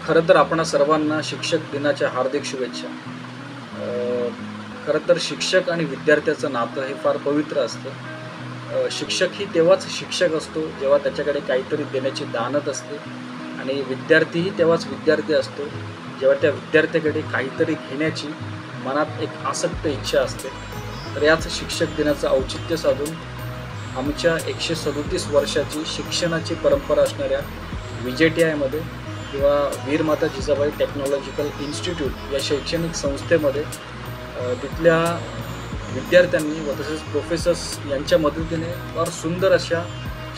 खरं तर आपणा सर्वांना शिक्षक दिनाच्या हार्दिक शुभेच्छा. खरं तर शिक्षक आणि विद्यार्थ्याचं नातं हे फार पवित्र असतं. शिक्षक ही तेव्हाच शिक्षक असतो जेव्हा त्याच्याकडे काहीतरी देण्याची दानत असते, आणि विद्यार्थीही तेव्हाच विद्यार्थी असतो जेव्हा त्या विद्यार्थ्याकडे काहीतरी घेण्याची मनात एक आसक्त इच्छा असते. तर याच शिक्षक दिनाचं औचित्य साधून आमच्या 137 वर्षाची शिक्षणाची परंपरा असणाऱ्या VJTIमध्ये किंवा वीरमाता जिजाबाई टेक्नॉलॉजिकल इन्स्टिट्यूट या शैक्षणिक संस्थेमध्ये तिथल्या विद्यार्थ्यांनी व तसेच प्रोफेसर्स यांच्या मदतीने फार सुंदर अशा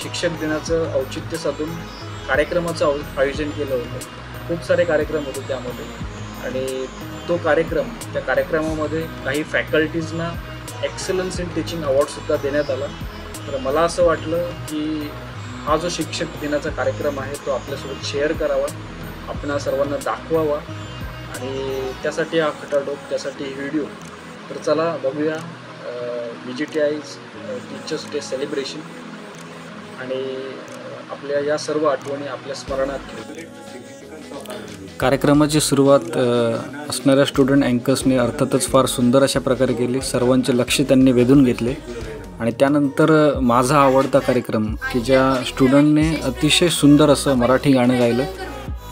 शिक्षक दिनाचं औचित्य साधून कार्यक्रमाचं आयोजन केलं होतं. खूप सारे कार्यक्रम होते त्यामध्ये, आणि तो कार्यक्रम त्या कार्यक्रमामध्ये काही फॅकल्टीजना एक्सलन्स इन टीचिंग अवॉर्डसुद्धा देण्यात आला. तर मला असं वाटलं की हा जो शिक्षक दिनाचा कार्यक्रम आहे तो आपल्यासोबत शेअर करावा, आपणा सर्वांना दाखवावा, आणि त्यासाठी हा खटाटोप, त्यासाठी व्हिडिओ. तर चला बघूया VJTI टीचर्स डे सेलिब्रेशन आणि आपल्या या सर्व आठवणी आपल्या स्मरणात ठेवू. कार्यक्रमाची सुरुवात असणाऱ्या स्टुडंट अँकर्सने अर्थातच फार सुंदर अशा प्रकारे केली. सर्वांचे लक्ष त्यांनी वेधून घेतले, आणि त्यानंतर माझा आवडता कार्यक्रम की ज्या स्टुडंटने अतिशय सुंदर असं मराठी गाणं गायलं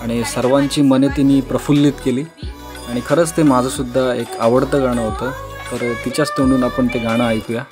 आणि सर्वांची मने तिने प्रफुल्लित केली, आणि खरंच ते माझंसुद्धा एक आवडतं गाणं होतं. तर तिच्याच तोंडून आपण ते गाणं ऐकूया.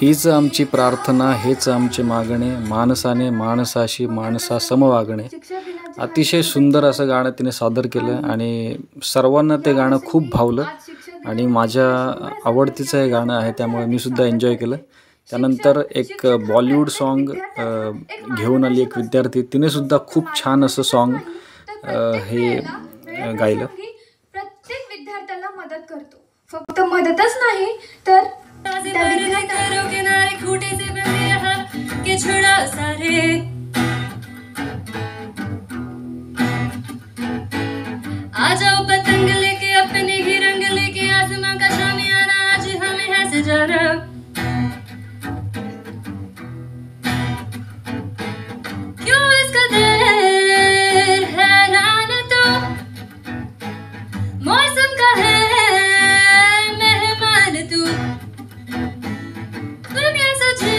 हीच आमची प्रार्थना, हेच आमचे मागणे, माणसाने माणसाशी माणसा समवागणे. अतिशय सुंदर असं गाणं तिने सादर केलं, आणि सर्वांना ते गाणं खूप भावलं, आणि माझ्या आवडतीचं हे गाणं आहे त्यामुळे मी सुद्धा एन्जॉय केलं. त्यानंतर एक बॉलिवूड सॉन्ग घेऊन आली एक विद्यार्थी, तिने सुद्धा खूप छान असं सॉन्ग हे गायलं. प्रत्येक विद्यार्थ्याला मदत करतो, फक्त मदतच नाही तर आ जाओ पतंग लेके अपने ही रंग लेके, आसमां का शामियाना आज हमें है सजाना. क्यों इस कदर हैरान तो मौसम का है मेहमान तू. दुनिया सजे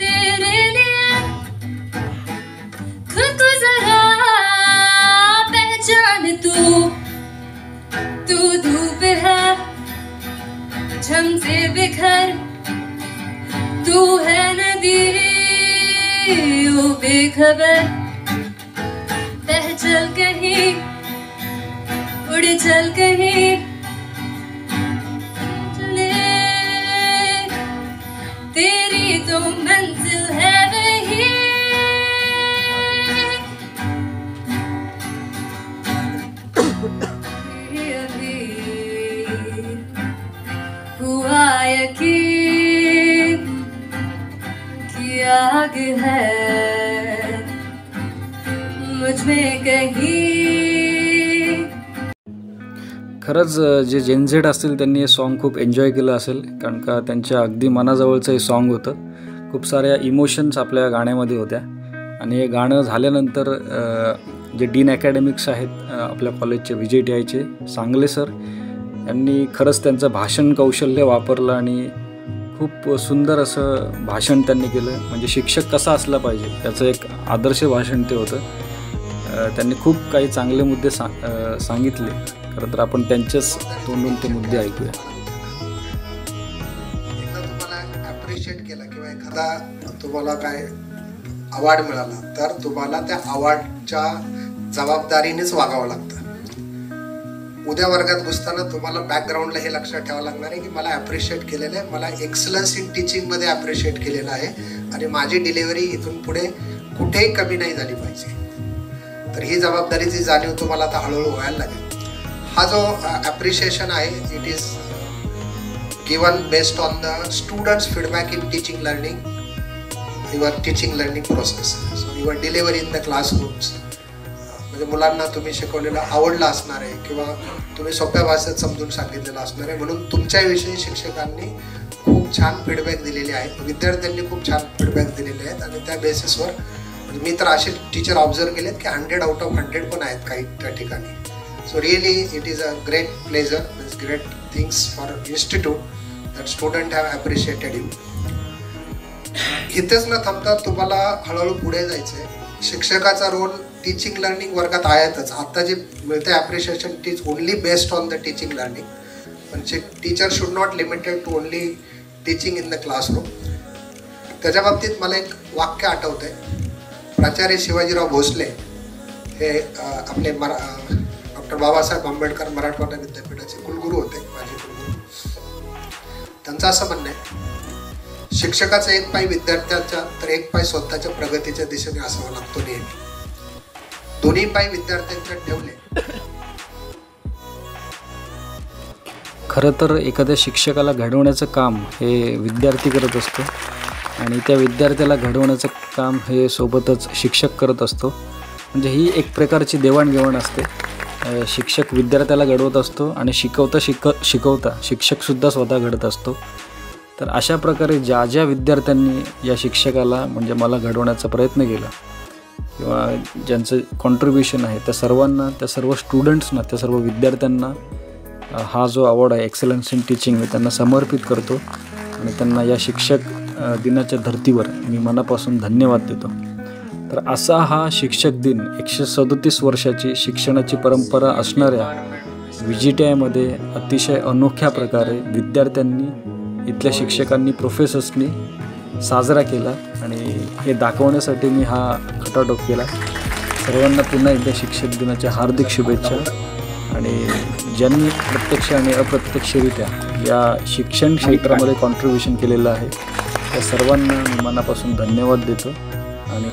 तेरे लिए, खुद को जरा पहचान तू. तू बेखबर बह चल कहीं, उड़ चल कहीं, चले तेरी तो मंजिल है वही। अभी हुआ यकीन कि आग है मुझ में कहीं। खरंच जे जेनझेड असतील त्यांनी हे सॉन्ग खूप एन्जॉय केलं असेल, कारण का त्यांच्या अगदी मनाजवळचं हे सॉन्ग होतं. खूप साऱ्या इमोशन्स आपल्या गाण्यामध्ये होत्या आणि हे गाणं झाल्यानंतर जे डीन अकॅडमिक्स आहेत आपल्या कॉलेजचे VJTIचे सांगले सर यांनी खरंच त्यांचं भाषण कौशल्य वापरलं आणि खूप सुंदर असं भाषण त्यांनी केलं. म्हणजे शिक्षक कसा असला पाहिजे त्याचं एक आदर्श भाषण ते होतं. त्यांनी खूप काही चांगले मुद्दे सांगितले. खरं तर आपण त्यांच्याच तोंडून ते मुद्दे ऐकूया. एकदा तुम्हाला ॲप्रिशिएट केलं किंवा एखादा तुम्हाला काय अवॉर्ड मिळाला तर तुम्हाला त्या अवॉर्डच्या जबाबदारीनेच वागावं लागतं. उद्या वर्गात घुसताना तुम्हाला बॅकग्राऊंडला हे लक्षात ठेवावं लागणार आहे की मला ॲप्रिशिएट केलेलं आहे, मला एक्सलन्स इन टीचिंगमध्ये ॲप्रिशिएट केलेलं आहे आणि माझी डिलिव्हरी इथून पुढे कुठेही कमी नाही झाली पाहिजे. तर ही जबाबदारीची जाणीव तुम्हाला आता हळूहळू व्हायला लागेल. हा जो ॲप्रिशिएशन आहे it is given based on the students feedback in teaching learning, your teaching learning process. So your delivery in the classrooms. म्हणजे मुलांना तुम्ही शिकवलेलं आवडलं असणार आहे किंवा तुम्ही सोप्या भाषेत समजून सांगितलेलं असणार आहे, म्हणून तुमच्याविषयी शिक्षकांनी खूप छान फीडबॅक दिलेले आहेत, विद्यार्थ्यांनी खूप छान फीडबॅक दिलेले आहेत आणि त्या बेसिसवर मी तर असे टीचर ऑब्झर्व केलेत की 100 out of 100 पण आहेत काही त्या ठिकाणी. So really it is a great pleasure, it's great things for institute that student have appreciated you. इथेच न थांबता तुम्हाला हळूहळू पुढे जायचंय. शिक्षकाचा रोल टीचिंग लर्निंग वर्गात आहेतच. आता जे मिळते appreciation it is only based on the teaching learning. म्हणजे teacher should not limited to only teaching in the classroom. त्याच्या बाबतीत मला एक वाक्य आठवतंय. प्राचार्य शिवाजीराव भोसले हे आपले डॉक्टर बाबासाहेब आंबेडकर मराठवाडा विद्यापीठाचे कुलगुरू होते, माझे कुलगुरू. त्यांचं असं म्हणणं आहे, शिक्षकाचा एक पाय विद्यार्थ्याच्या तर एक पाय स्वतःच्या प्रगतीच्या दिशेने असावा लागतो नेहमी. दोन्ही पाय विद्यार्थ्यांच्या ठेवले. खरं तर एखाद्या शिक्षकाला घडवण्याचं काम हे विद्यार्थी करत असतो आणि त्या विद्यार्थ्याला घडवण्याचं काम हे सोबतच शिक्षक करत असतो. म्हणजे ही एक प्रकारची देवाणघेवाण असते. शिक्षक विद्यार्थ्याला घडवत असतो आणि शिकवता शिक्षकसुद्धा स्वतः घडत असतो. तर अशा प्रकारे ज्या ज्या विद्यार्थ्यांनी या शिक्षकाला म्हणजे मला घडवण्याचा प्रयत्न केला किंवा ज्यांचं कॉन्ट्रीब्युशन आहे त्या सर्वांना, त्या सर्व स्टुडंट्सना, त्या सर्व विद्यार्थ्यांना हा जो अवॉर्ड आहे एक्सलन्स इन टीचिंग मी त्यांना समर्पित करतो आणि त्यांना या शिक्षक दिनाच्या धर्तीवर मी मनापासून धन्यवाद देतो. तर असा हा शिक्षक दिन 137 वर्षाची शिक्षणाची परंपरा असणाऱ्या VJTIमध्ये अतिशय अनोख्या प्रकारे विद्यार्थ्यांनी, इथल्या शिक्षकांनी, प्रोफेसर्सनी साजरा केला आणि हे दाखवण्यासाठी मी हा खटाटोप केला. सर्वांना पुन्हा एकदा शिक्षक दिनाच्या हार्दिक शुभेच्छा. आणि ज्यांनी प्रत्यक्ष आणि अप्रत्यक्षरित्या या शिक्षण क्षेत्रामध्ये कॉन्ट्रीब्युशन केलेलं आहे त्या सर्वांना मी मनापासून धन्यवाद देतो. आणि